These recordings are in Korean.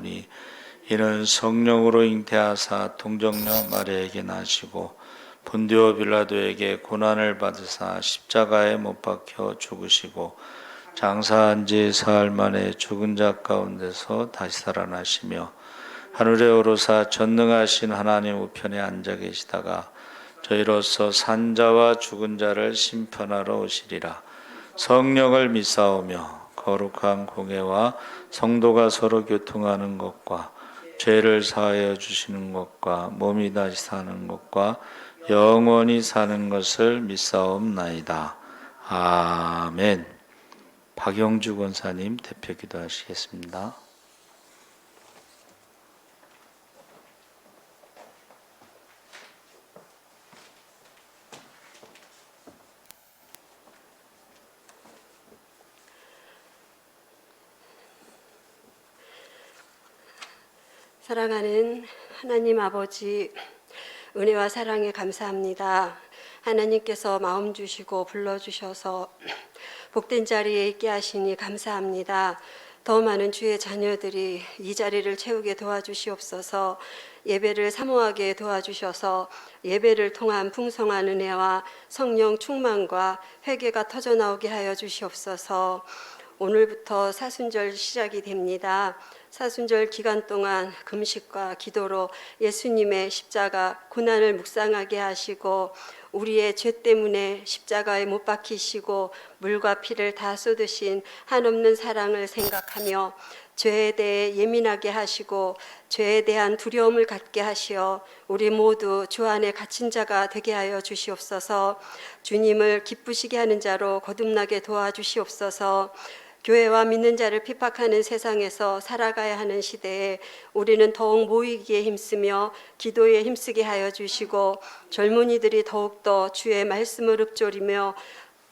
나오니 이는 성령으로 잉태하사 동정녀 마리아에게 나시고 본디오 빌라도에게 고난을 받으사 십자가에 못 박혀 죽으시고 장사한 지 사흘 만에 죽은 자 가운데서 다시 살아나시며 하늘에 오르사 전능하신 하나님 우편에 앉아 계시다가 저희로서 산자와 죽은 자를 심판하러 오시리라. 성령을 믿사오며 거룩한 공회와 성도가 서로 교통하는 것과 죄를 사하여 주시는 것과 몸이 다시 사는 것과 영원히 사는 것을 믿사옵나이다. 아멘. 박영주 권사님 대표 기도하시겠습니다. 사랑하는 하나님 아버지, 은혜와 사랑에 감사합니다. 하나님께서 마음 주시고 불러주셔서 복된 자리에 있게 하시니 감사합니다. 더 많은 주의 자녀들이 이 자리를 채우게 도와주시옵소서. 예배를 사모하게 도와주셔서 예배를 통한 풍성한 은혜와 성령 충만과 회개가 터져나오게 하여 주시옵소서. 오늘부터 사순절 시작이 됩니다. 사순절 기간 동안 금식과 기도로 예수님의 십자가 고난을 묵상하게 하시고 우리의 죄 때문에 십자가에 못 박히시고 물과 피를 다 쏟으신 한없는 사랑을 생각하며 죄에 대해 예민하게 하시고 죄에 대한 두려움을 갖게 하시어 우리 모두 주 안에 갇힌 자가 되게 하여 주시옵소서. 주님을 기쁘시게 하는 자로 거듭나게 도와주시옵소서. 교회와 믿는 자를 핍박하는 세상에서 살아가야 하는 시대에 우리는 더욱 모이기에 힘쓰며 기도에 힘쓰게 하여 주시고 젊은이들이 더욱더 주의 말씀을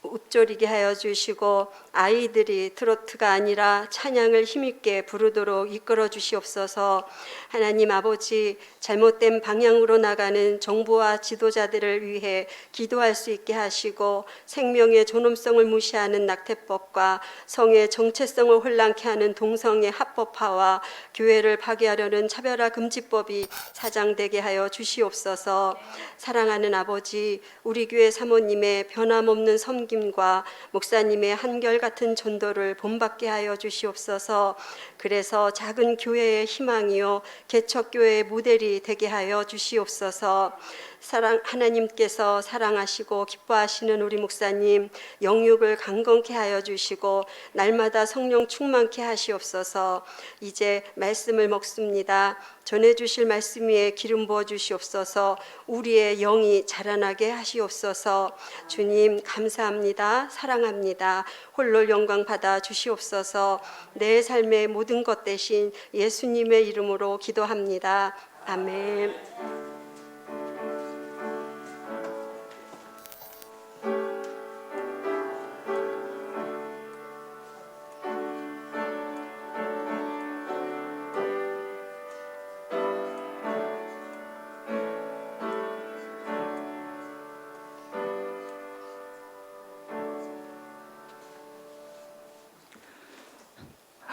읊조리게 하여 주시고 아이들이 트로트가 아니라 찬양을 힘있게 부르도록 이끌어 주시옵소서. 하나님 아버지, 잘못된 방향으로 나가는 정부와 지도자들을 위해 기도할 수 있게 하시고 생명의 존엄성을 무시하는 낙태법과 성의 정체성을 혼란케 하는 동성애 합법화와 교회를 파괴하려는 차별화 금지법이 사장되게 하여 주시옵소서. 사랑하는 아버지, 우리 교회 사모님의 변함없는 섬김과 목사님의 한결같은 전도를 본받게 하여 주시옵소서. 그래서 작은 교회의 희망이요 개척교회의 모델이 되게 하여 주시옵소서. 하나님께서 사랑하시고 기뻐하시는 우리 목사님 영육을 강건케 하여 주시고 날마다 성령 충만케 하시옵소서. 이제 말씀을 먹습니다. 전해주실 말씀 위에 기름 부어 주시옵소서. 우리의 영이 자라나게 하시옵소서. 주님 감사합니다. 사랑합니다. 홀로 영광 받아 주시옵소서. 내 삶의 모든 것 대신 예수님의 이름으로 기도합니다. 아멘.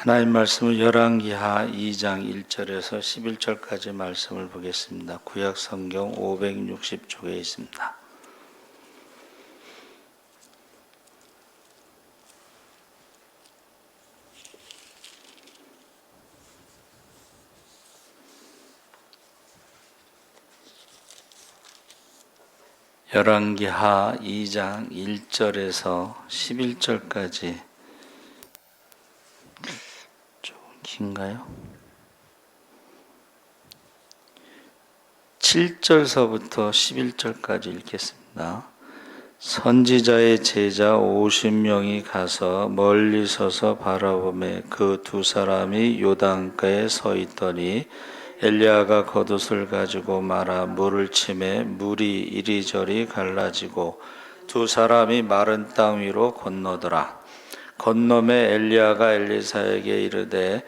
하나님 말씀을 열왕기하 2장 1절에서 11절까지 말씀을 보겠습니다. 구약 성경 560쪽에 있습니다. 열왕기하 2장 1절에서 11절까지 긴가요? 7절서부터 11절까지 읽겠습니다. 선지자의 제자 50명이 가서 멀리 서서 바라보매 그 두 사람이 요단가에 서 있더니 엘리야가 겉옷을 가지고 말아 물을 치매 물이 이리저리 갈라지고 두 사람이 마른 땅 위로 건너더라. 건너매 엘리야가 엘리사에게 이르되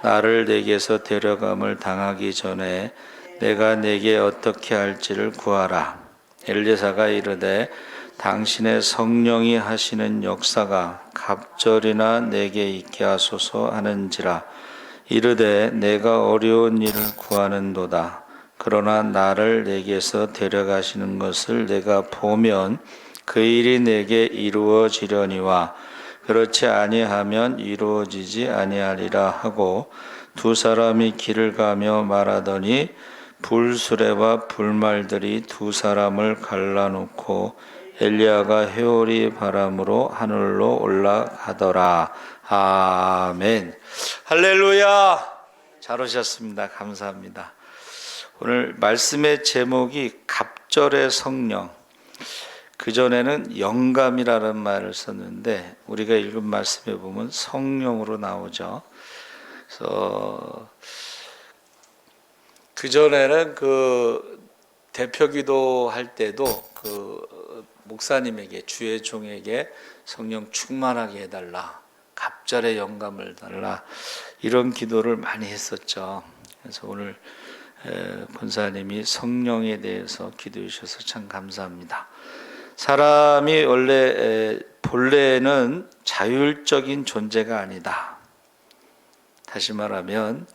나를 내게서 데려감을 당하기 전에 내가 내게 어떻게 할지를 구하라. 엘리사가 이르되 당신의 성령이 하시는 역사가 갑절이나 내게 있게 하소서 하는지라. 이르되 내가 어려운 일을 구하는도다. 그러나 나를 내게서 데려가시는 것을 내가 보면 그 일이 내게 이루어지려니와 그렇지 아니하면 이루어지지 아니하리라 하고 두 사람이 길을 가며 말하더니 불수레와 불말들이 두 사람을 갈라놓고 엘리야가 회오리 바람으로 하늘로 올라가더라. 아멘. 할렐루야. 잘 오셨습니다. 감사합니다. 오늘 말씀의 제목이 갑절의 성령. 그전에는 영감이라는 말을 썼는데 우리가 읽은 말씀에 보면 성령으로 나오죠. 그래서 그전에는 그 대표기도 할 때도 그 목사님에게 주의 종에게 성령 충만하게 해달라. 갑절의 영감을 달라. 이런 기도를 많이 했었죠. 그래서 오늘 권사님이 성령에 대해서 기도해 주셔서 참 감사합니다. 사람이 원래 본래는 자율적인 존재가 아니다. 다시 말하면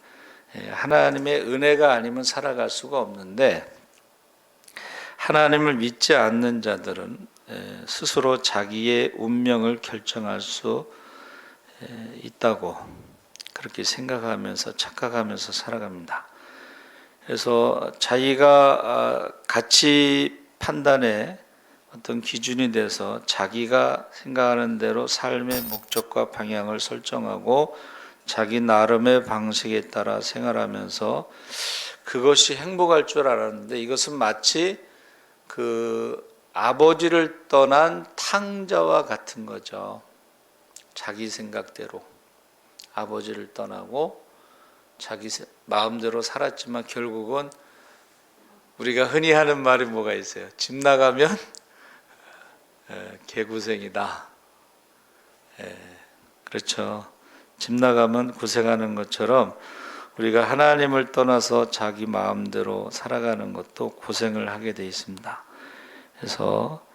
하나님의 은혜가 아니면 살아갈 수가 없는데 하나님을 믿지 않는 자들은 스스로 자기의 운명을 결정할 수 있다고 그렇게 생각하면서 착각하면서 살아갑니다. 그래서 자기가 가치 판단에 어떤 기준이 돼서 자기가 생각하는 대로 삶의 목적과 방향을 설정하고 자기 나름의 방식에 따라 생활하면서 그것이 행복할 줄 알았는데 이것은 마치 그 아버지를 떠난 탕자와 같은 거죠. 자기 생각대로 아버지를 떠나고 자기 마음대로 살았지만 결국은 우리가 흔히 하는 말이 뭐가 있어요? 집 나가면 개고생이다. 그렇죠. 집 나가면 고생하는 것처럼 우리가 하나님을 떠나서 자기 마음대로 살아가는 것도 고생을 하게 돼 있습니다. 그래서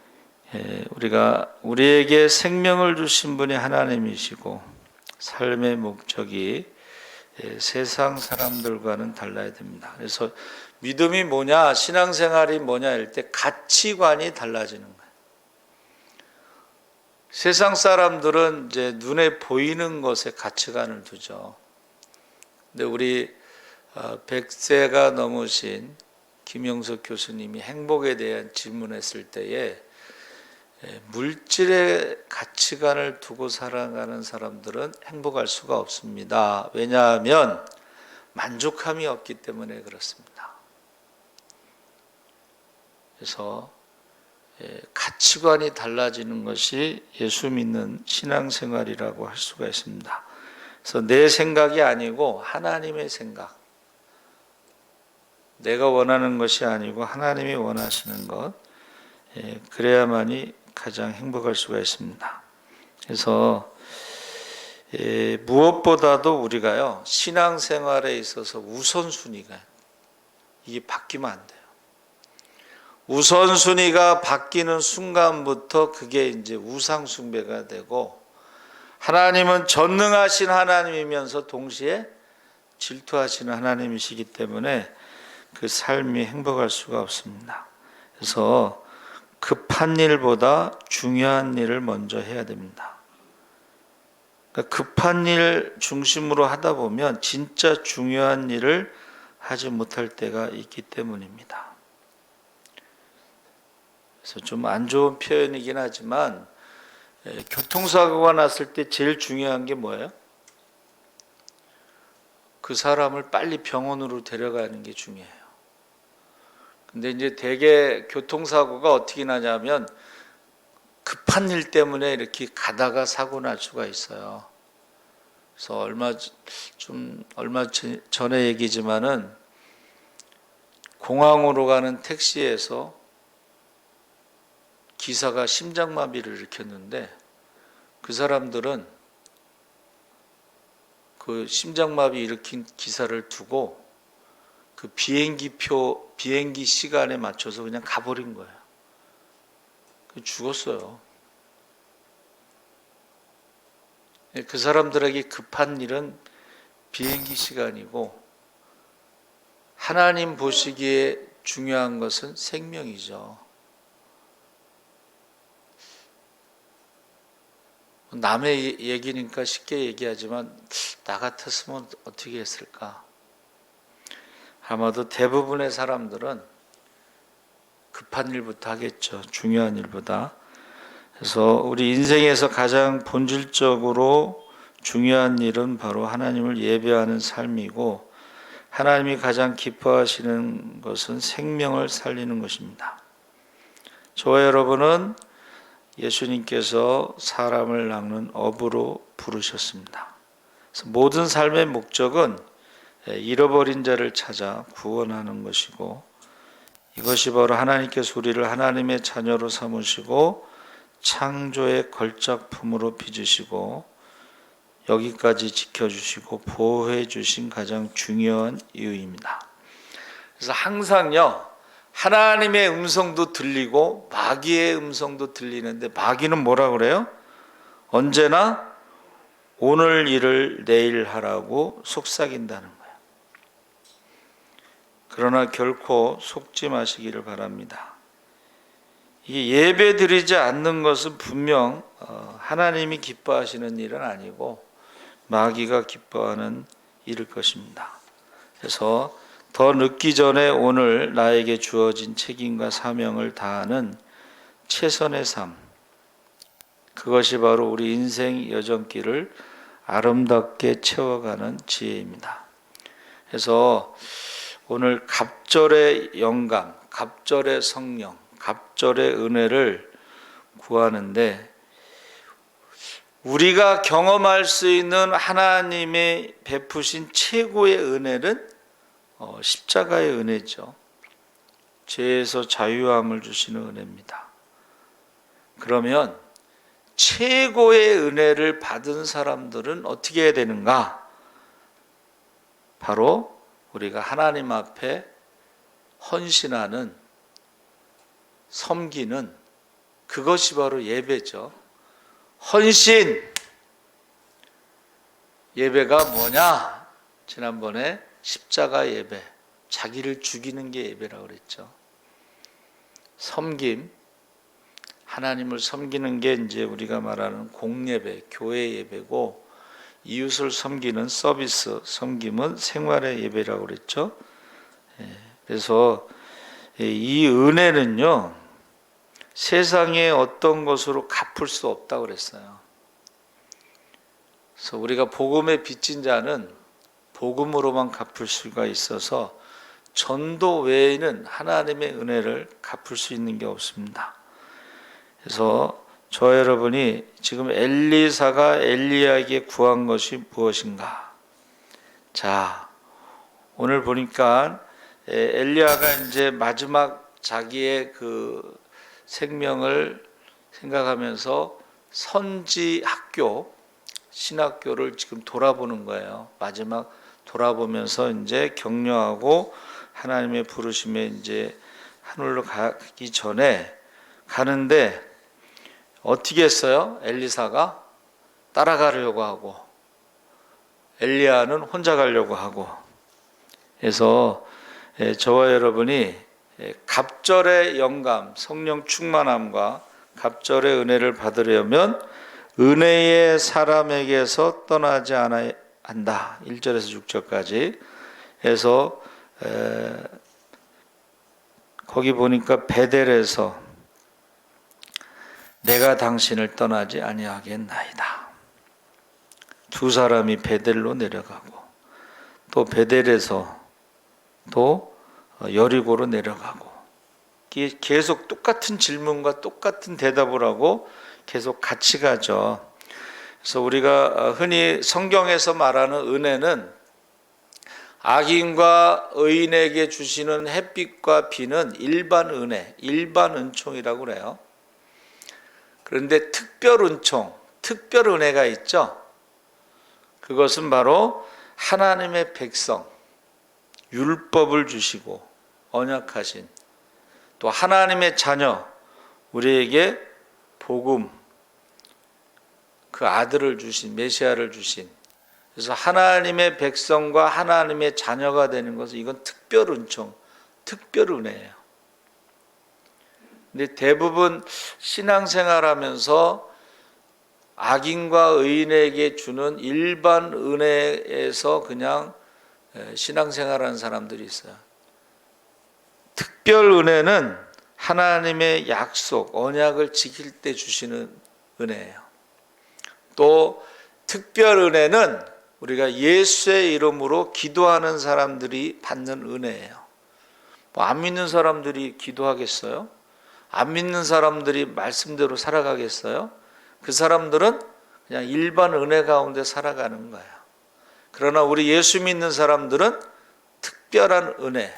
우리에게 생명을 주신 분이 하나님이시고 삶의 목적이 세상 사람들과는 달라야 됩니다. 그래서 믿음이 뭐냐, 신앙생활이 뭐냐 할 때 가치관이 달라지는 거예요. 세상 사람들은 이제 눈에 보이는 것에 가치관을 두죠. 근데 우리 100세가 넘으신 김영석 교수님이 행복에 대한 질문했을 때에 물질의 가치관을 두고 살아가는 사람들은 행복할 수가 없습니다. 왜냐하면 만족함이 없기 때문에 그렇습니다. 그래서 가치관이 달라지는 것이 예수 믿는 신앙생활이라고 할 수가 있습니다. 그래서 내 생각이 아니고 하나님의 생각, 내가 원하는 것이 아니고 하나님이 원하시는 것, 그래야만이 가장 행복할 수가 있습니다. 그래서 무엇보다도 우리가요 신앙생활에 있어서 우선순위가 이게 바뀌면 안 돼요. 우선순위가 바뀌는 순간부터 그게 이제 우상숭배가 되고 하나님은 전능하신 하나님이면서 동시에 질투하시는 하나님이시기 때문에 그 삶이 행복할 수가 없습니다. 그래서 급한 일보다 중요한 일을 먼저 해야 됩니다. 그러니까 급한 일 중심으로 하다 보면 진짜 중요한 일을 하지 못할 때가 있기 때문입니다. 그래서 좀 안 좋은 표현이긴 하지만 교통사고가 났을 때 제일 중요한 게 뭐예요? 그 사람을 빨리 병원으로 데려가는 게 중요해요. 근데 이제 대개 교통사고가 어떻게 나냐면 급한 일 때문에 이렇게 가다가 사고 날 수가 있어요. 그래서 얼마 전에 얘기지만은 공항으로 가는 택시에서 기사가 심장마비를 일으켰는데 그 사람들은 그 심장마비 일으킨 기사를 두고 그 비행기 시간에 맞춰서 그냥 가버린 거예요. 죽었어요. 그 사람들에게 급한 일은 비행기 시간이고 하나님 보시기에 중요한 것은 생명이죠. 남의 얘기니까 쉽게 얘기하지만 나 같았으면 어떻게 했을까? 아마도 대부분의 사람들은 급한 일부터 하겠죠. 중요한 일보다. 그래서 우리 인생에서 가장 본질적으로 중요한 일은 바로 하나님을 예배하는 삶이고, 하나님이 가장 기뻐하시는 것은 생명을 살리는 것입니다. 저와 여러분은 예수님께서 사람을 낚는 어부로 부르셨습니다. 그래서 모든 삶의 목적은 잃어버린 자를 찾아 구원하는 것이고, 이것이 바로 하나님께서 우리를 하나님의 자녀로 삼으시고 창조의 걸작품으로 빚으시고 여기까지 지켜주시고 보호해 주신 가장 중요한 이유입니다. 그래서 항상요, 하나님의 음성도 들리고 마귀의 음성도 들리는데, 마귀는 뭐라 그래요? 언제나 오늘 일을 내일 하라고 속삭인다는 거예요. 그러나 결코 속지 마시기를 바랍니다. 이 예배 드리지 않는 것은 분명 하나님이 기뻐하시는 일은 아니고 마귀가 기뻐하는 일일 것입니다. 그래서 더 늦기 전에 오늘 나에게 주어진 책임과 사명을 다하는 최선의 삶, 그것이 바로 우리 인생 여정길을 아름답게 채워가는 지혜입니다. 그래서 오늘 갑절의 영감, 갑절의 성령, 갑절의 은혜를 구하는데, 우리가 경험할 수 있는 하나님의 베푸신 최고의 은혜는 십자가의 은혜죠. 죄에서 자유함을 주시는 은혜입니다. 그러면 최고의 은혜를 받은 사람들은 어떻게 해야 되는가? 바로 우리가 하나님 앞에 헌신하는, 섬기는, 그것이 바로 예배죠. 헌신! 예배가 뭐냐? 지난번에 십자가 예배, 자기를 죽이는 게 예배라고 그랬죠. 섬김, 하나님을 섬기는 게 이제 우리가 말하는 공예배, 교회 예배고, 이웃을 섬기는 서비스, 섬김은 생활의 예배라고 그랬죠. 그래서 이 은혜는요, 세상의 어떤 것으로 갚을 수 없다고 그랬어요. 그래서 우리가 복음에 빚진 자는 복음으로만 갚을 수가 있어서 전도 외에는 하나님의 은혜를 갚을 수 있는 게 없습니다. 그래서 저 여러분이 지금 엘리사가 엘리야에게 구한 것이 무엇인가? 자, 오늘 보니까 엘리야가 이제 마지막 자기의 그 생명을 생각하면서 선지 학교, 신학교를 지금 돌아보는 거예요. 마지막 돌아보면서 이제 격려하고 하나님의 부르심에 이제 하늘로 가기 전에 가는데, 어떻게 했어요? 엘리사가 따라가려고 하고 엘리야는 혼자 가려고 하고. 그래서 저와 여러분이 갑절의 영감, 성령 충만함과 갑절의 은혜를 받으려면 은혜의 사람에게서 떠나지 않아야 한다. 1절에서 6절까지. 그래서 거기 보니까 베델에서 내가 당신을 떠나지 아니하겠나이다. 두 사람이 베델로 내려가고, 또 베델에서 또 여리고로 내려가고, 계속 똑같은 질문과 똑같은 대답을 하고 계속 같이 가죠. 그래서 우리가 흔히 성경에서 말하는 은혜는 악인과 의인에게 주시는 햇빛과 비는 일반 은혜, 일반 은총이라고 그래요. 그런데 특별 은총, 특별 은혜가 있죠. 그것은 바로 하나님의 백성, 율법을 주시고 언약하신, 또 하나님의 자녀, 우리에게 복음, 그 아들을 주신, 메시아를 주신, 그래서 하나님의 백성과 하나님의 자녀가 되는 것은 이건 특별 은총, 특별 은혜예요. 근데 대부분 신앙생활하면서 악인과 의인에게 주는 일반 은혜에서 그냥 신앙생활하는 사람들이 있어요. 특별 은혜는 하나님의 약속, 언약을 지킬 때 주시는 은혜예요. 또 특별 은혜는 우리가 예수의 이름으로 기도하는 사람들이 받는 은혜예요. 뭐 안 믿는 사람들이 기도하겠어요? 안 믿는 사람들이 말씀대로 살아가겠어요? 그 사람들은 그냥 일반 은혜 가운데 살아가는 거예요. 그러나 우리 예수 믿는 사람들은 특별한 은혜,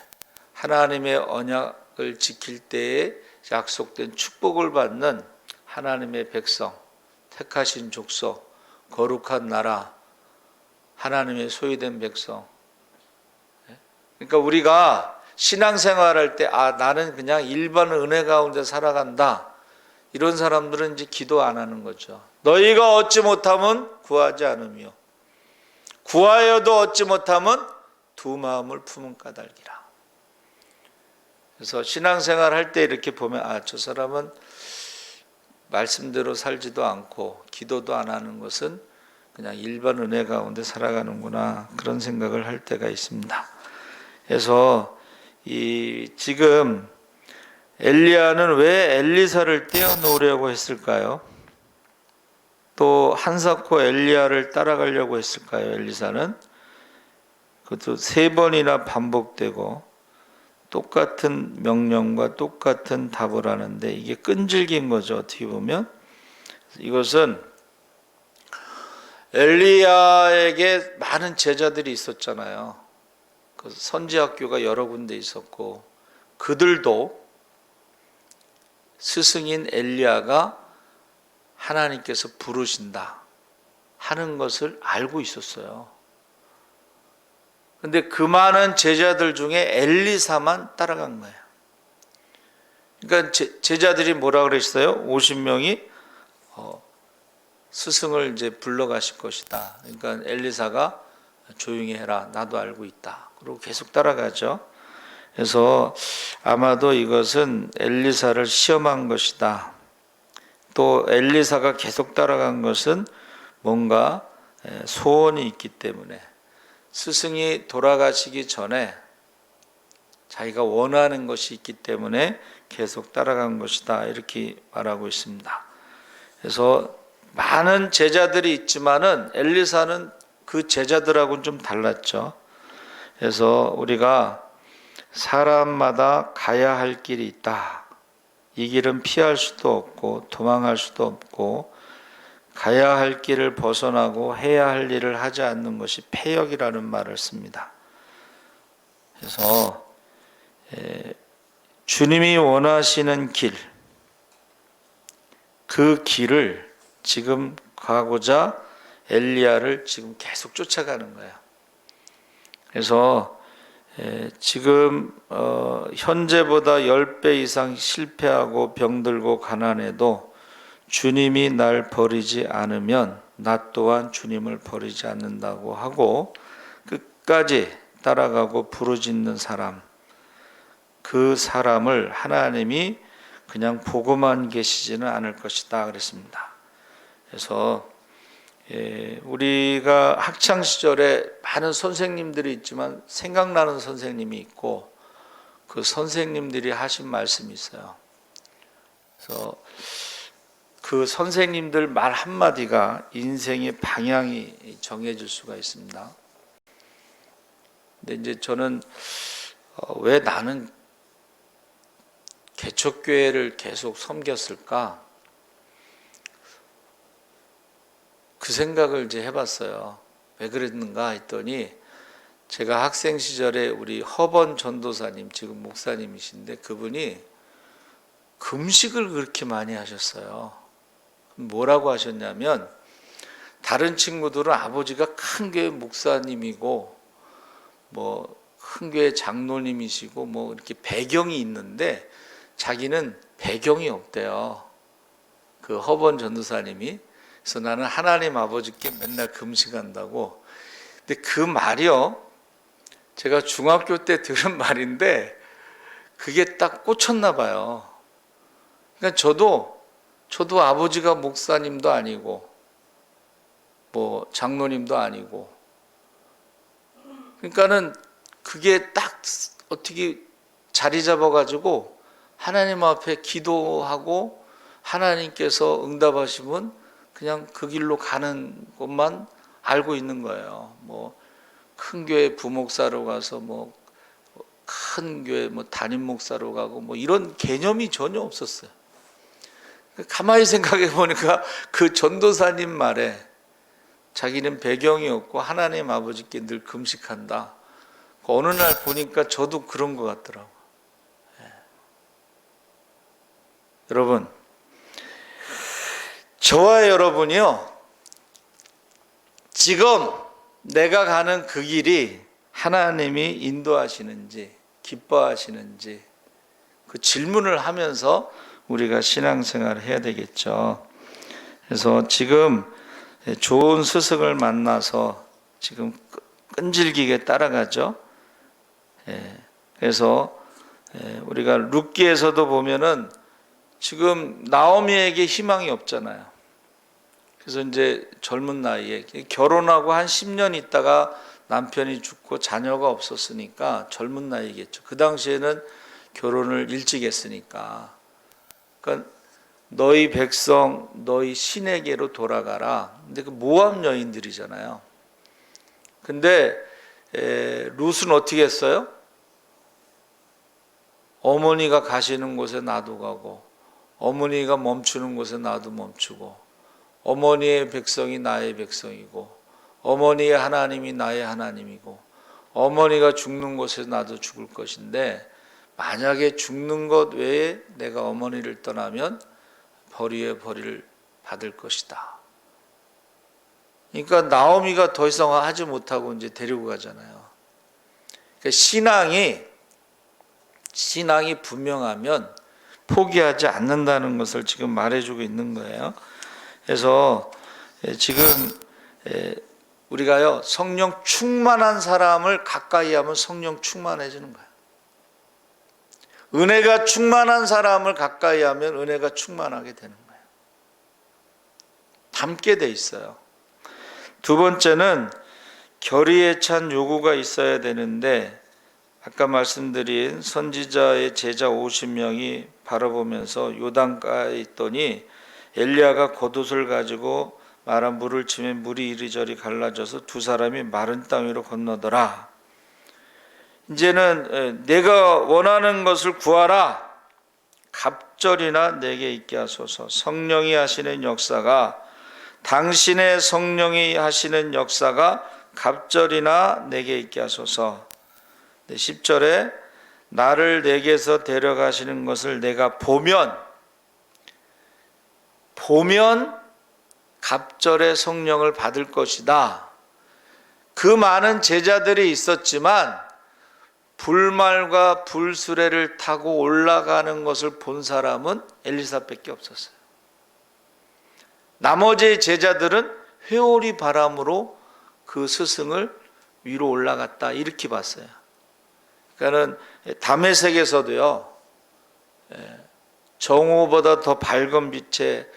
하나님의 언약을 지킬 때에 약속된 축복을 받는 하나님의 백성, 택하신 족속, 거룩한 나라, 하나님의 소유된 백성. 그러니까 우리가 신앙생활할 때 나는 그냥 일반 은혜 가운데 살아간다. 이런 사람들은 이제 기도 안 하는 거죠. 너희가 얻지 못하면 구하지 않으며 구하여도 얻지 못하면 두 마음을 품은 까닭이라. 그래서 신앙생활 할 때 이렇게 보면 저 사람은 말씀대로 살지도 않고 기도도 안 하는 것은 그냥 일반 은혜 가운데 살아가는구나, 그런 생각을 할 때가 있습니다. 그래서 지금 엘리야는 왜 엘리사를 떼어놓으려고 했을까요? 또 한사코 엘리야를 따라가려고 했을까요? 엘리사는 그것도 3번이나 반복되고 똑같은 명령과 똑같은 답을 하는데 이게 끈질긴 거죠. 어떻게 보면 이것은 엘리야에게 많은 제자들이 있었잖아요. 그 선지학교가 여러 군데 있었고 그들도 스승인 엘리야가 하나님께서 부르신다 하는 것을 알고 있었어요. 근데 그 많은 제자들 중에 엘리사만 따라간 거예요. 그러니까 제자들이 뭐라 그랬어요? 50명이 스승을 이제 불러가실 것이다. 그러니까 엘리사가 조용히 해라, 나도 알고 있다. 그리고 계속 따라가죠. 그래서 아마도 이것은 엘리사를 시험한 것이다. 또 엘리사가 계속 따라간 것은 뭔가 소원이 있기 때문에, 스승이 돌아가시기 전에 자기가 원하는 것이 있기 때문에 계속 따라간 것이다, 이렇게 말하고 있습니다. 그래서 많은 제자들이 있지만은 엘리사는 그 제자들하고는 좀 달랐죠. 그래서 우리가 사람마다 가야 할 길이 있다. 이 길은 피할 수도 없고 도망할 수도 없고 가야 할 길을 벗어나고 해야 할 일을 하지 않는 것이 패역이라는 말을 씁니다. 그래서 주님이 원하시는 길, 그 길을 지금 가고자 엘리야를 지금 계속 쫓아가는 거예요. 그래서 지금 현재보다 10배 이상 실패하고 병들고 가난해도 주님이 날 버리지 않으면 나 또한 주님을 버리지 않는다고 하고 끝까지 따라가고 부르짖는 사람, 그 사람을 하나님이 그냥 보고만 계시지는 않을 것이다 그랬습니다. 그래서 우리가 학창 시절에 많은 선생님들이 있지만 생각나는 선생님이 있고 그 선생님들이 하신 말씀이 있어요. 그래서 그 선생님들 말 한마디가 인생의 방향이 정해질 수가 있습니다. 근데 이제 저는 왜 나는 개척교회를 계속 섬겼을까? 그 생각을 이제 해봤어요. 왜 그랬는가 했더니 제가 학생 시절에 우리 허번 전도사님, 지금 목사님이신데 그분이 금식을 그렇게 많이 하셨어요. 뭐라고 하셨냐면 다른 친구들은 아버지가 큰 교회 목사님이고 뭐 큰 교회 장로님이시고 뭐 이렇게 배경이 있는데 자기는 배경이 없대요. 그 허번 전도사님이. 그래서 나는 하나님 아버지께 맨날 금식한다고 근데 그 말이요, 제가 중학교 때 들은 말인데 그게 딱 꽂혔나 봐요. 그러니까 저도 아버지가 목사님도 아니고 뭐 장로님도 아니고, 그러니까는 그게 딱 어떻게 자리 잡아가지고 하나님 앞에 기도하고 하나님께서 응답하시면 그냥 그 길로 가는 것만 알고 있는 거예요. 뭐 큰 교회 부목사로 가서 뭐 큰 교회 뭐 담임 목사로 가고 뭐 이런 개념이 전혀 없었어요. 가만히 생각해 보니까 그 전도사님 말에 자기는 배경이 없고 하나님 아버지께 늘 금식한다. 어느 날 보니까 저도 그런 것 같더라고요. 여러분, 저와 여러분이요, 지금 내가 가는 그 길이 하나님이 인도하시는지 기뻐하시는지 그 질문을 하면서 우리가 신앙생활을 해야 되겠죠. 그래서 지금 좋은 스승을 만나서 지금 끈질기게 따라가죠. 그래서 우리가 룻기에서도 보면은 지금 나오미에게 희망이 없잖아요. 그래서 이제 젊은 나이에 결혼하고 한 10년 있다가 남편이 죽고 자녀가 없었으니까 젊은 나이겠죠. 그 당시에는 결혼을 일찍 했으니까. 그러니까 너희 백성, 너희 신에게로 돌아가라. 근데 그 모압 여인들이잖아요. 근데 룻은 어떻게 했어요? 어머니가 가시는 곳에 나도 가고, 어머니가 멈추는 곳에 나도 멈추고, 어머니의 백성이 나의 백성이고, 어머니의 하나님이 나의 하나님이고, 어머니가 죽는 곳에 나도 죽을 것인데, 만약에 죽는 것 외에 내가 어머니를 떠나면 벌이의 벌이를 받을 것이다. 그러니까 나오미가 더 이상 하지 못하고 이제 데리고 가잖아요. 그러니까 신앙이 분명하면 포기하지 않는다는 것을 지금 말해주고 있는 거예요. 그래서 지금 우리가요, 성령 충만한 사람을 가까이 하면 성령 충만해지는 거예요. 은혜가 충만한 사람을 가까이 하면 은혜가 충만하게 되는 거예요. 닮게 돼 있어요. 두 번째는 결의에 찬 요구가 있어야 되는데, 아까 말씀드린 선지자의 제자 50명이 바라보면서 요단가에 있더니 엘리야가 겉옷을 가지고 마른 물을 치면 물이 이리저리 갈라져서 두 사람이 마른 땅 위로 건너더라. 이제는 내가 원하는 것을 구하라. 갑절이나 내게 있게 하소서. 성령이 하시는 역사가, 당신의 성령이 하시는 역사가 갑절이나 내게 있게 하소서. 10절에 나를 내게서 데려가시는 것을 내가 보면 갑절의 성령을 받을 것이다. 그 많은 제자들이 있었지만 불말과 불수레를 타고 올라가는 것을 본 사람은 엘리사밖에 없었어요. 나머지 제자들은 회오리 바람으로 그 스승을 위로 올라갔다, 이렇게 봤어요. 그러니까는 다메섹에서도요, 정오보다 더 밝은 빛에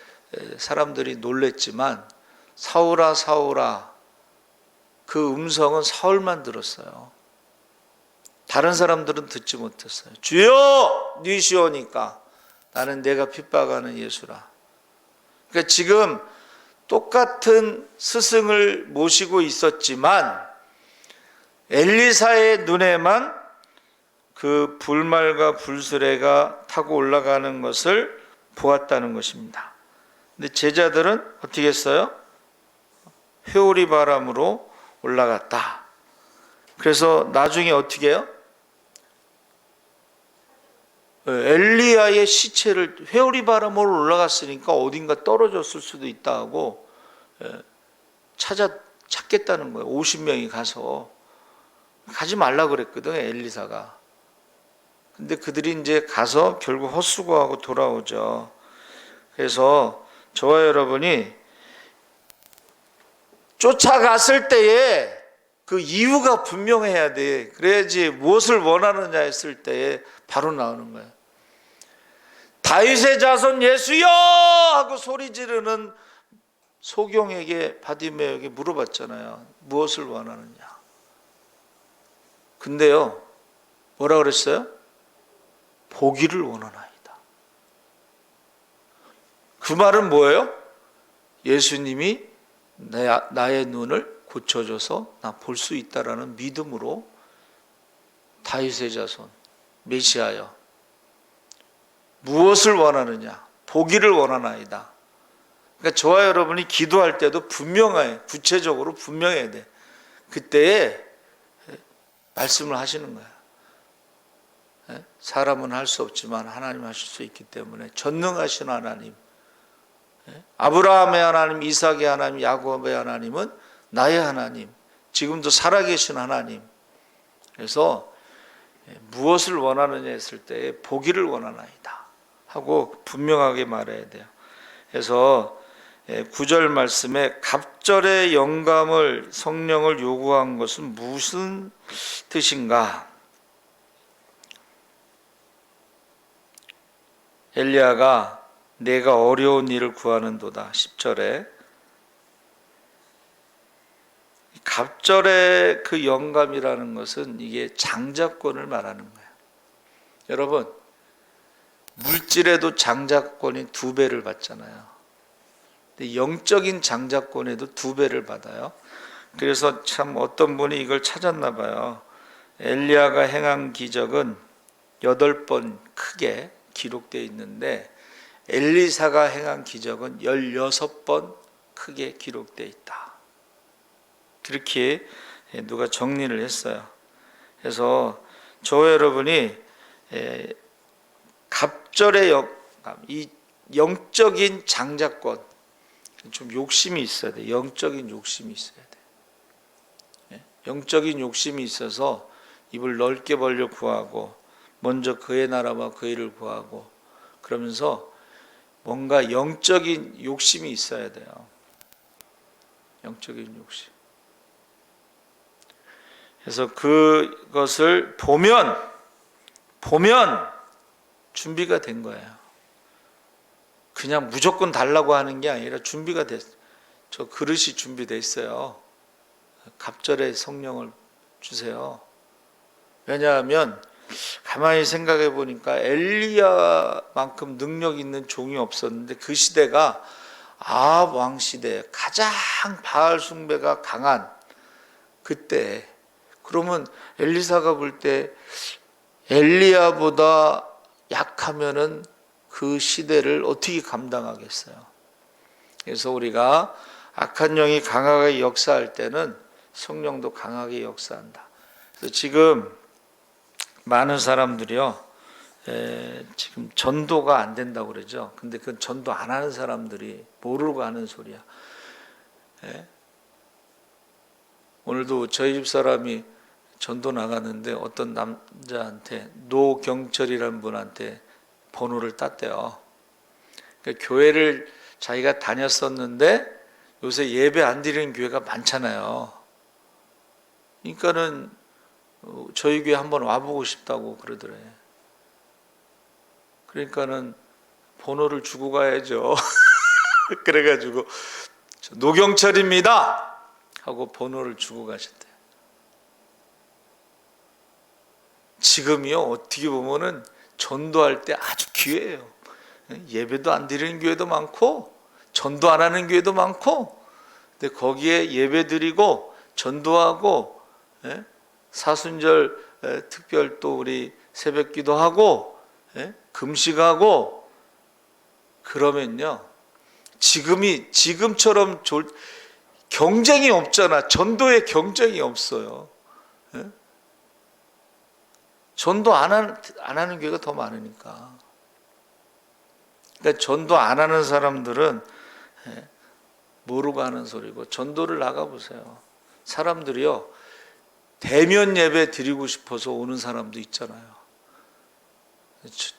사람들이 놀랬지만 사울아 사울아, 그 음성은 사울만 들었어요. 다른 사람들은 듣지 못했어요. 주여 니시오니까 나는 내가 핍박하는 예수라. 그러니까 지금 똑같은 스승을 모시고 있었지만 엘리사의 눈에만 그 불말과 불수레가 타고 올라가는 것을 보았다는 것입니다. 근데 제자들은 어떻게 했어요? 회오리 바람으로 올라갔다. 그래서 나중에 어떻게 해요? 엘리야의 시체를, 회오리 바람으로 올라갔으니까 어딘가 떨어졌을 수도 있다 하고 찾겠다는 거예요. 50명이 가서. 가지 말라 그랬거든, 엘리사가. 근데 그들이 이제 가서 결국 헛수고하고 돌아오죠. 그래서 저와 여러분이 쫓아갔을 때에 그 이유가 분명해야 돼. 그래야지 무엇을 원하느냐 했을 때에 바로 나오는 거예요. 다윗의 자손 예수여 하고 소리 지르는 소경에게, 바디메에게 물어봤잖아요. 무엇을 원하느냐. 근데요, 뭐라 그랬어요? 보기를 원하나이다. 그 말은 뭐예요? 예수님이 나의 눈을 고쳐줘서 나 볼 수 있다라는 믿음으로 다윗의 자손 메시아여 무엇을 원하느냐? 보기를 원하나이다. 그러니까 저와 여러분이 기도할 때도 분명해, 구체적으로 분명해야 돼. 그때에 말씀을 하시는 거야. 사람은 할 수 없지만 하나님 하실 수 있기 때문에 전능하신 하나님, 아브라함의 하나님, 이삭의 하나님, 야곱의 하나님은 나의 하나님, 지금도 살아계신 하나님. 그래서 무엇을 원하느냐 했을 때 보기를 원하나이다 하고 분명하게 말해야 돼요. 그래서 9절 말씀에 갑절의 영감을 성령을 요구한 것은 무슨 뜻인가? 엘리야가 내가 어려운 일을 구하는도다. 10절에 갑절의 그 영감이라는 것은 이게 장자권을 말하는 거예요. 여러분, 물질에도 장자권이 2배를 받잖아요. 근데 영적인 장자권에도 2배를 받아요. 그래서 참 어떤 분이 이걸 찾았나 봐요. 엘리야가 행한 기적은 8번 크게 기록되어 있는데 엘리사가 행한 기적은 16번 크게 기록되어 있다. 그렇게 누가 정리를 했어요. 그래서 저와 여러분이 갑절의 영감, 이 영적인 장자권, 좀 욕심이 있어야 돼. 영적인 욕심이 있어야 돼. 영적인 욕심이 있어서 입을 넓게 벌려 구하고 먼저 그의 나라와 그 일을 구하고 그러면서 뭔가 영적인 욕심이 있어야 돼요. 영적인 욕심. 그래서 그것을 보면 준비가 된 거예요. 그냥 무조건 달라고 하는 게 아니라 준비가 됐어요. 저 그릇이 준비되어 있어요. 갑절의 성령을 주세요. 왜냐하면 가만히 생각해 보니까 엘리야만큼 능력 있는 종이 없었는데 그 시대가 아합 왕 시대, 가장 바알 숭배가 강한 그때. 그러면 엘리사가 볼 때 엘리야보다 약하면은 그 시대를 어떻게 감당하겠어요? 그래서 우리가 악한 영이 강하게 역사할 때는 성령도 강하게 역사한다. 그래서 지금 많은 사람들이요, 지금 전도가 안 된다고 그러죠. 근데 그 전도 안 하는 사람들이 모르고 하는 소리야. 오늘도 저희 집 사람이 전도 나갔는데 어떤 남자한테 노경철이라는 분한테 번호를 땄대요. 그러니까 교회를 자기가 다녔었는데 요새 예배 안 드리는 교회가 많잖아요. 그러니까는 저희 교회 한번 와보고 싶다고 그러더래. 그러니까는 번호를 주고 가야죠. 그래가지고 노경철입니다 하고 번호를 주고 가셨대요. 지금이요, 어떻게 보면은 전도할 때 아주 기회예요. 예배도 안 드리는 교회도 많고 전도 안 하는 교회도 많고, 근데 거기에 예배 드리고 전도하고 사순절 특별 또 우리 새벽기도 하고 금식하고 그러면요, 지금처럼 경쟁이 없잖아. 전도에 경쟁이 없어요. 전도 안 하는 교회가 더 많으니까. 그러니까 전도 안 하는 사람들은 모르고 하는 소리고, 전도를 나가보세요. 사람들이요, 대면 예배 드리고 싶어서 오는 사람도 있잖아요.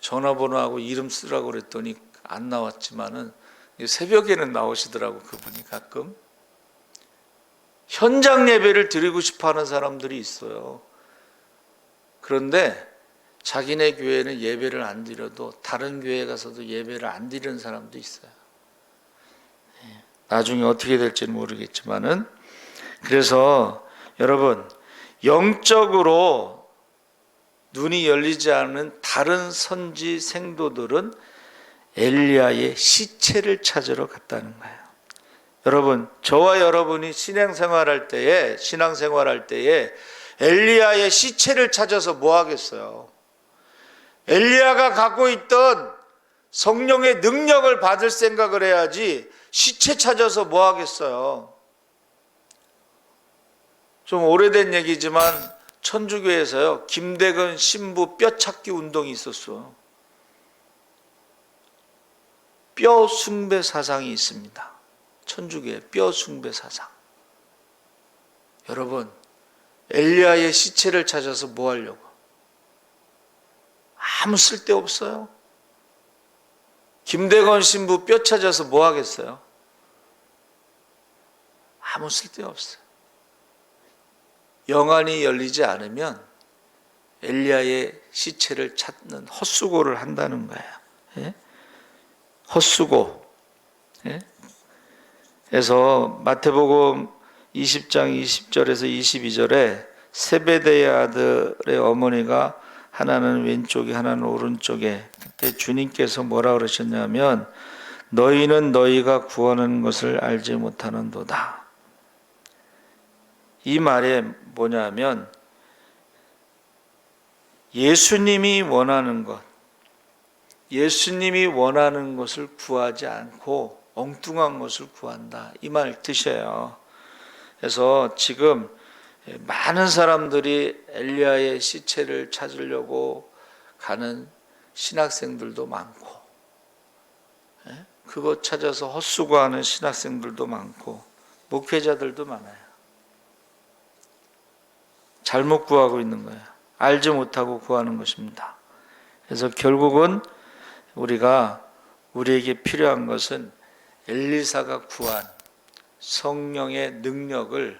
전화번호하고 이름 쓰라고 그랬더니 안 나왔지만은 새벽에는 나오시더라고, 그분이 가끔. 현장 예배를 드리고 싶어 하는 사람들이 있어요. 그런데 자기네 교회는 예배를 안 드려도 다른 교회에 가서도 예배를 안 드리는 사람도 있어요. 나중에 어떻게 될지는 모르겠지만은, 그래서 여러분, 영적으로 눈이 열리지 않은 다른 선지 생도들은 엘리야의 시체를 찾으러 갔다는 거예요. 여러분, 저와 여러분이 신앙생활할 때에 엘리야의 시체를 찾아서 뭐 하겠어요? 엘리야가 갖고 있던 성령의 능력을 받을 생각을 해야지 시체 찾아서 뭐 하겠어요? 좀 오래된 얘기지만 천주교에서요, 김대건 신부 뼈찾기 운동이 있었어. 뼈 숭배 사상이 있습니다. 천주교의 뼈 숭배 사상. 여러분, 엘리야의 시체를 찾아서 뭐 하려고? 아무 쓸데 없어요. 김대건 신부 뼈 찾아서 뭐 하겠어요? 아무 쓸데 없어요. 영안이 열리지 않으면 엘리야의 시체를 찾는 헛수고를 한다는 거예요. 예? 헛수고. 예? 그래서 마태복음 20장 20절에서 22절에 세베대의 아들의 어머니가 하나는 왼쪽에 하나는 오른쪽에, 그때 주님께서 뭐라 그러셨냐면 너희는 너희가 구하는 것을 알지 못하는도다. 이 말에 뭐냐면 예수님이 원하는 것을 구하지 않고 엉뚱한 것을 구한다, 이 말 뜻이에요. 그래서 지금 많은 사람들이 엘리야의 시체를 찾으려고 가는 신학생들도 많고, 그거 찾아서 헛수고하는 신학생들도 많고, 목회자들도 많아요. 잘못 구하고 있는 거예요. 알지 못하고 구하는 것입니다. 그래서 결국은 우리에게 필요한 것은 엘리사가 구한 성령의 능력을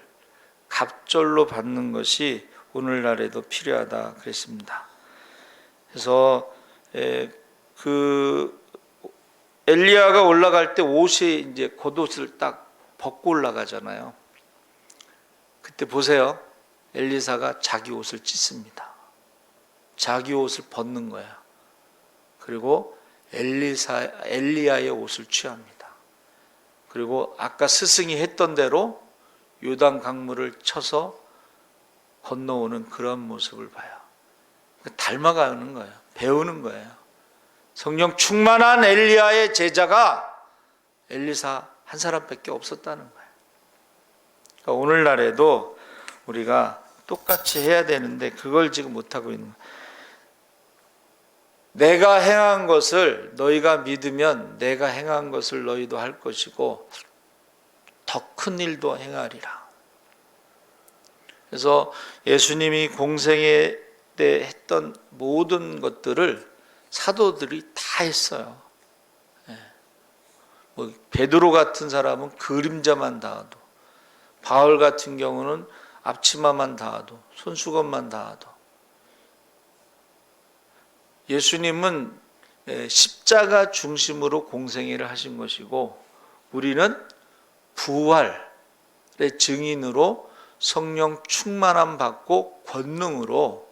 갑절로 받는 것이 오늘날에도 필요하다 그랬습니다. 그래서 그 엘리야가 올라갈 때 옷이 이제 겉옷을 딱 벗고 올라가잖아요. 그때 보세요. 엘리사가 자기 옷을 찢습니다. 자기 옷을 벗는 거야. 그리고 엘리야의 옷을 취합니다. 그리고 아까 스승이 했던 대로 요단 강물을 쳐서 건너오는 그런 모습을 봐요. 닮아가는 거예요. 배우는 거예요. 성령 충만한 엘리야의 제자가 엘리사 한 사람밖에 없었다는 거예요. 그러니까 오늘날에도 우리가 똑같이 해야 되는데 그걸 지금 못하고 있는 거예요. 내가 행한 것을 너희가 믿으면 내가 행한 것을 너희도 할 것이고 더 큰 일도 행하리라. 그래서 예수님이 공생애 때 했던 모든 것들을 사도들이 다 했어요. 베드로 같은 사람은 그림자만 닿아도, 바울 같은 경우는 앞치마만 닿아도, 손수건만 닿아도, 예수님은 십자가 중심으로 공생애를 하신 것이고 우리는 부활의 증인으로 성령 충만함 받고 권능으로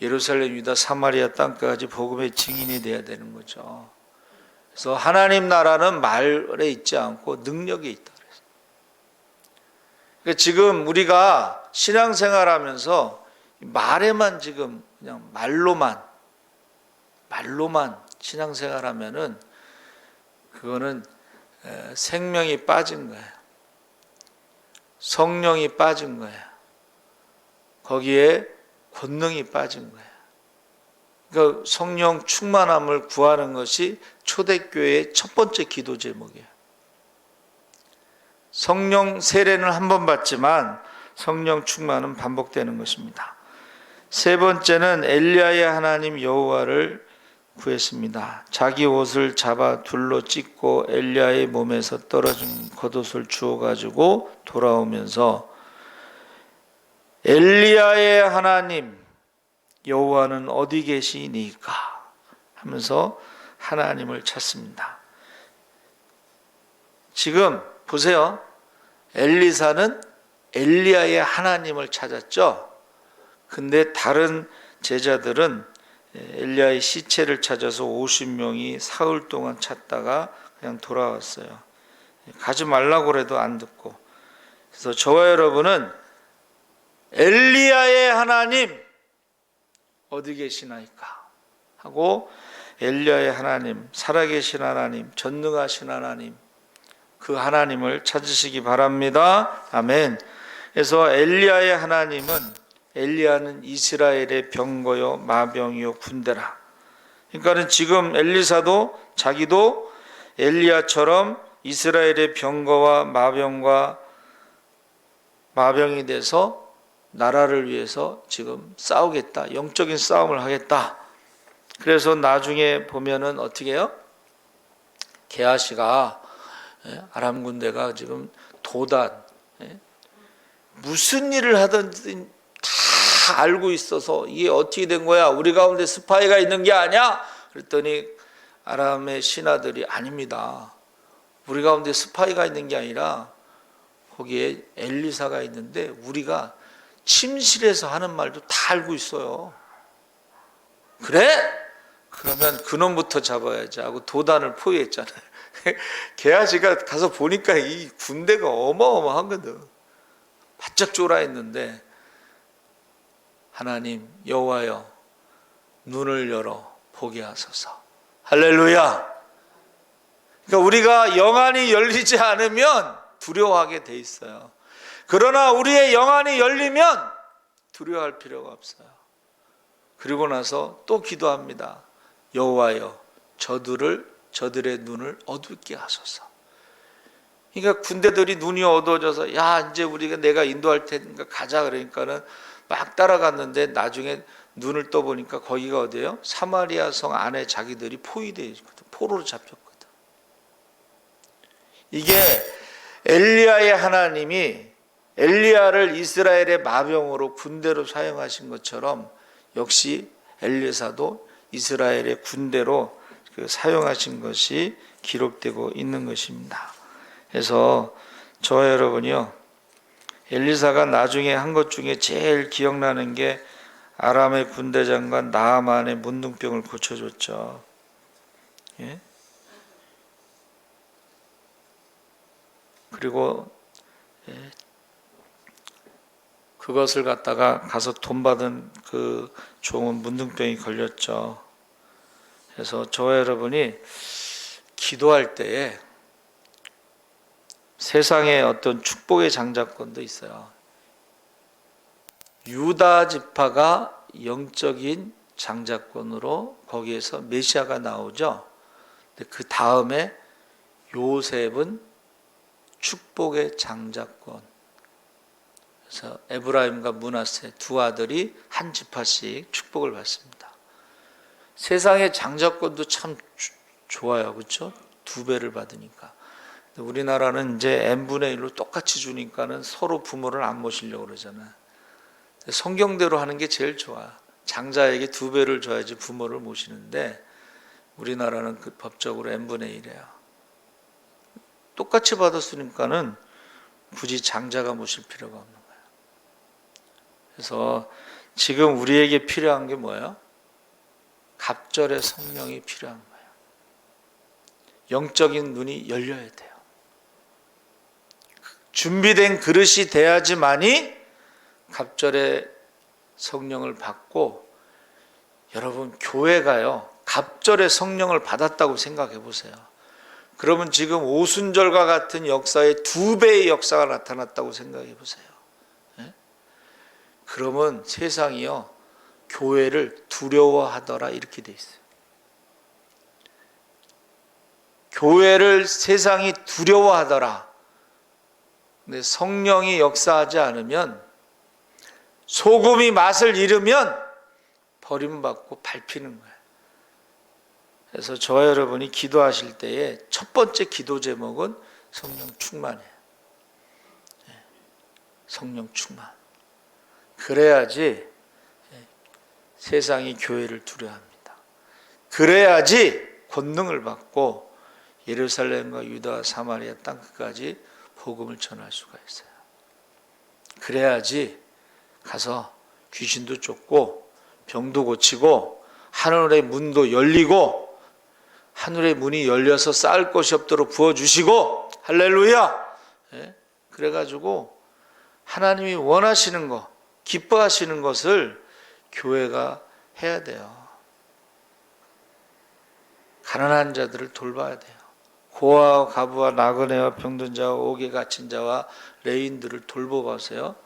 예루살렘, 유다, 사마리아 땅까지 복음의 증인이 되어야 되는 거죠. 그래서 하나님 나라는 말에 있지 않고 능력에 있다 그랬어요. 그러니까 지금 우리가 신앙생활하면서 말에만 지금 그냥 말로만 신앙생활하면은 그거는 생명이 빠진 거예요. 성령이 빠진 거예요. 거기에 권능이 빠진 거예요. 그러니까 성령 충만함을 구하는 것이 초대교회의 첫 번째 기도 제목이에요. 성령 세례는 한 번 받지만 성령 충만은 반복되는 것입니다. 세 번째는 엘리야의 하나님 여호와를 구했습니다. 자기 옷을 잡아 둘로 찢고 엘리야의 몸에서 떨어진 겉옷을 주워 가지고 돌아오면서 엘리야의 하나님 여호와는 어디 계시니까 하면서 하나님을 찾습니다. 지금 보세요. 엘리사는 엘리야의 하나님을 찾았죠. 근데 다른 제자들은 엘리야의 시체를 찾아서 50명이 사흘 동안 찾다가 그냥 돌아왔어요. 가지 말라고 그래도 안 듣고. 그래서 저와 여러분은 엘리야의 하나님 어디 계시나이까 하고 엘리야의 하나님, 살아계신 하나님, 전능하신 하나님, 그 하나님을 찾으시기 바랍니다. 아멘. 그래서 엘리야의 하나님은, 엘리야는 이스라엘의 병거요 마병이요 군대라. 그러니까는 지금 엘리사도 자기도 엘리야처럼 이스라엘의 병거와 마병이 돼서 나라를 위해서 지금 싸우겠다. 영적인 싸움을 하겠다. 그래서 나중에 보면은 어떻게 해요? 게하시가 아람 군대가 지금 도단 무슨 일을 하든지 다 알고 있어서 이게 어떻게 된 거야? 우리 가운데 스파이가 있는 게 아니야? 그랬더니 아람의 신하들이 아닙니다. 우리 가운데 스파이가 있는 게 아니라 거기에 엘리사가 있는데 우리가 침실에서 하는 말도 다 알고 있어요. 그래? 그러면 그놈부터 잡아야지 하고 도단을 포위했잖아요. 게하시가 가서 보니까 이 군대가 어마어마하거든. 바짝 쫄아있는데 하나님 여호와여 눈을 열어 보게 하소서. 할렐루야. 그러니까 우리가 영안이 열리지 않으면 두려워하게 돼 있어요. 그러나 우리의 영안이 열리면 두려워할 필요가 없어요. 그리고 나서 또 기도합니다. 여호와여 저들의 눈을 어둡게 하소서. 그러니까 군대들이 눈이 어두워져서 야 이제 우리가 내가 인도할 테니까 가자 그러니까는 막 따라갔는데 나중에 눈을 떠보니까 거기가 어디예요? 사마리아 성 안에 자기들이 포위되어 있거든. 포로로 잡혔거든. 이게 엘리야의 하나님이 엘리야를 이스라엘의 마병으로 군대로 사용하신 것처럼 역시 엘리사도 이스라엘의 군대로 사용하신 것이 기록되고 있는 것입니다. 그래서 저와 여러분이요, 엘리사가 나중에 한 것 중에 제일 기억나는 게 아람의 군대 장관 나아만의 문둥병을 고쳐줬죠. 예? 그리고 그것을 갖다가 가서 돈 받은 그 종은 문둥병이 걸렸죠. 그래서 저와 여러분이 기도할 때에 세상에 어떤 축복의 장자권도 있어요. 유다 지파가 영적인 장자권으로 거기에서 메시아가 나오죠. 근데 그 다음에 요셉은 축복의 장자권. 그래서 에브라임과 므낫세 두 아들이 한 지파씩 축복을 받습니다. 세상의 장자권도 참 좋아요, 그렇죠? 2배를 받으니까. 우리나라는 이제 n분의 1로 똑같이 주니까는 서로 부모를 안 모시려고 그러잖아요. 성경대로 하는 게 제일 좋아. 장자에게 2배를 줘야지 부모를 모시는데 우리나라는 그 법적으로 n분의 1이에요. 똑같이 받았으니까는 굳이 장자가 모실 필요가 없는 거예요. 그래서 지금 우리에게 필요한 게 뭐예요? 갑절의 성령이 필요한 거예요. 영적인 눈이 열려야 돼요. 준비된 그릇이 돼야지만이 갑절의 성령을 받고, 여러분 교회가요 갑절의 성령을 받았다고 생각해 보세요. 그러면 지금 오순절과 같은 역사의 2배의 역사가 나타났다고 생각해 보세요. 네? 그러면 세상이요 교회를 두려워하더라 이렇게 돼 있어요. 교회를 세상이 두려워하더라. 근데 성령이 역사하지 않으면, 소금이 맛을 잃으면 버림받고 밟히는 거예요. 그래서 저와 여러분이 기도하실 때에 첫 번째 기도 제목은 성령 충만이에요. 성령 충만. 그래야지 세상이 교회를 두려워합니다. 그래야지 권능을 받고 예루살렘과 유다 사마리아 땅 끝까지 복음을 전할 수가 있어요. 그래야지 가서 귀신도 쫓고 병도 고치고 하늘의 문도 열리고 하늘의 문이 열려서 쌓을 곳이 없도록 부어주시고 할렐루야. 그래가지고 하나님이 원하시는 것, 기뻐하시는 것을 교회가 해야 돼요. 가난한 자들을 돌봐야 돼요. 고아와 가부와 나그네와 병든 자와 옥에 갇힌 자와 레인들을 돌보세요.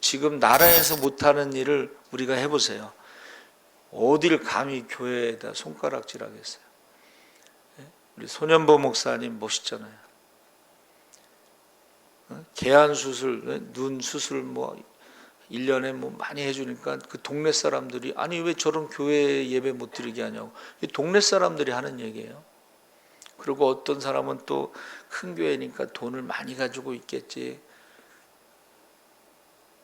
지금 나라에서 못하는 일을 우리가 해보세요. 어딜 감히 교회에다 손가락질하겠어요. 우리 손현보 목사님 멋있잖아요. 개안 수술, 눈 수술 뭐 1년에 뭐 많이 해주니까 그 동네 사람들이 아니 왜 저런 교회 예배 못 드리게 하냐고. 이 동네 사람들이 하는 얘기예요. 그리고 어떤 사람은 또 큰 교회니까 돈을 많이 가지고 있겠지.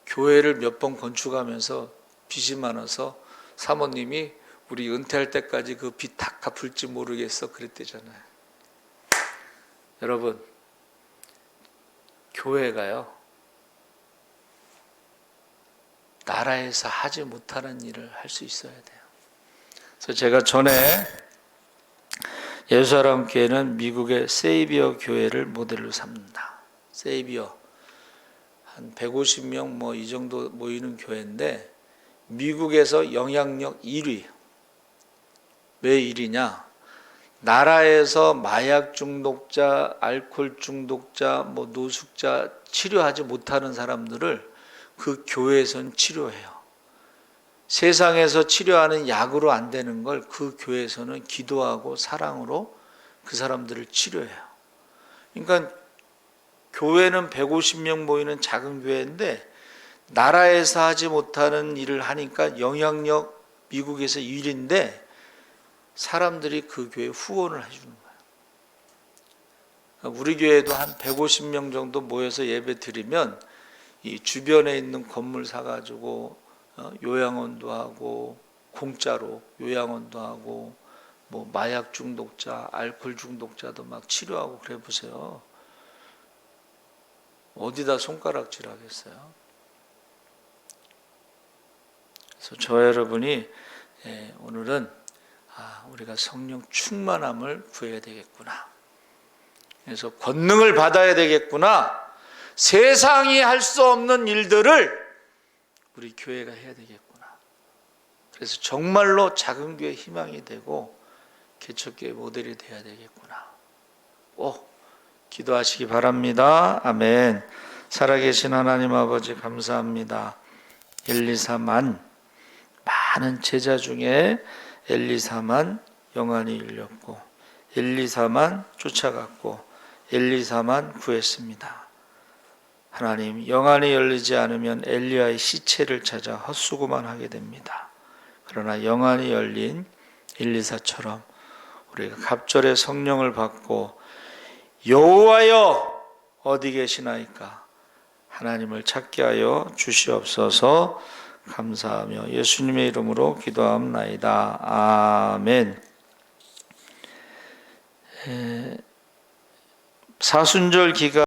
교회를 몇 번 건축하면서 빚이 많아서 사모님이 우리 은퇴할 때까지 그 빚 다 갚을지 모르겠어 그랬대잖아요. 여러분, 교회가요 나라에서 하지 못하는 일을 할 수 있어야 돼요. 그래서 제가 전에 예수사람 교회는 미국의 세이비어 교회를 모델로 삼는다. 세이비어 한 150명 뭐 이 정도 모이는 교회인데 미국에서 영향력 1위. 왜 1위냐? 나라에서 마약 중독자, 알코올 중독자, 뭐 노숙자 치료하지 못하는 사람들을 그 교회에서는 치료해요. 세상에서 치료하는 약으로 안 되는 걸 그 교회에서는 기도하고 사랑으로 그 사람들을 치료해요. 그러니까 교회는 150명 모이는 작은 교회인데 나라에서 하지 못하는 일을 하니까 영향력 미국에서 1위인데 사람들이 그 교회에 후원을 해주는 거예요. 우리 교회도 한 150명 정도 모여서 예배 드리면 이 주변에 있는 건물 사가지고 요양원도 하고 공짜로 요양원도 하고 뭐 마약 중독자, 알코올 중독자도 막 치료하고 그래 보세요. 어디다 손가락질 하겠어요? 그래서 저 여러분이 오늘은 우리가 성령 충만함을 구해야 되겠구나. 그래서 권능을 받아야 되겠구나. 세상이 할 수 없는 일들을 우리 교회가 해야 되겠구나. 그래서 정말로 작은 교회 희망이 되고 개척교회 모델이 돼야 되겠구나. 기도하시기 바랍니다. 아멘. 살아계신 하나님 아버지 감사합니다. 엘리사만 많은 제자 중에 엘리사만 영안이 열렸고 엘리사만 쫓아갔고 엘리사만 구했습니다. 하나님, 영안이 열리지 않으면 엘리야의 시체를 찾아 헛수고만 하게 됩니다. 그러나 영안이 열린 엘리사처럼 우리가 갑절의 성령을 받고 여호와여 어디 계시나이까 하나님을 찾게 하여 주시옵소서. 감사하며 예수님의 이름으로 기도하옵나이다. 아멘. 사순절 기간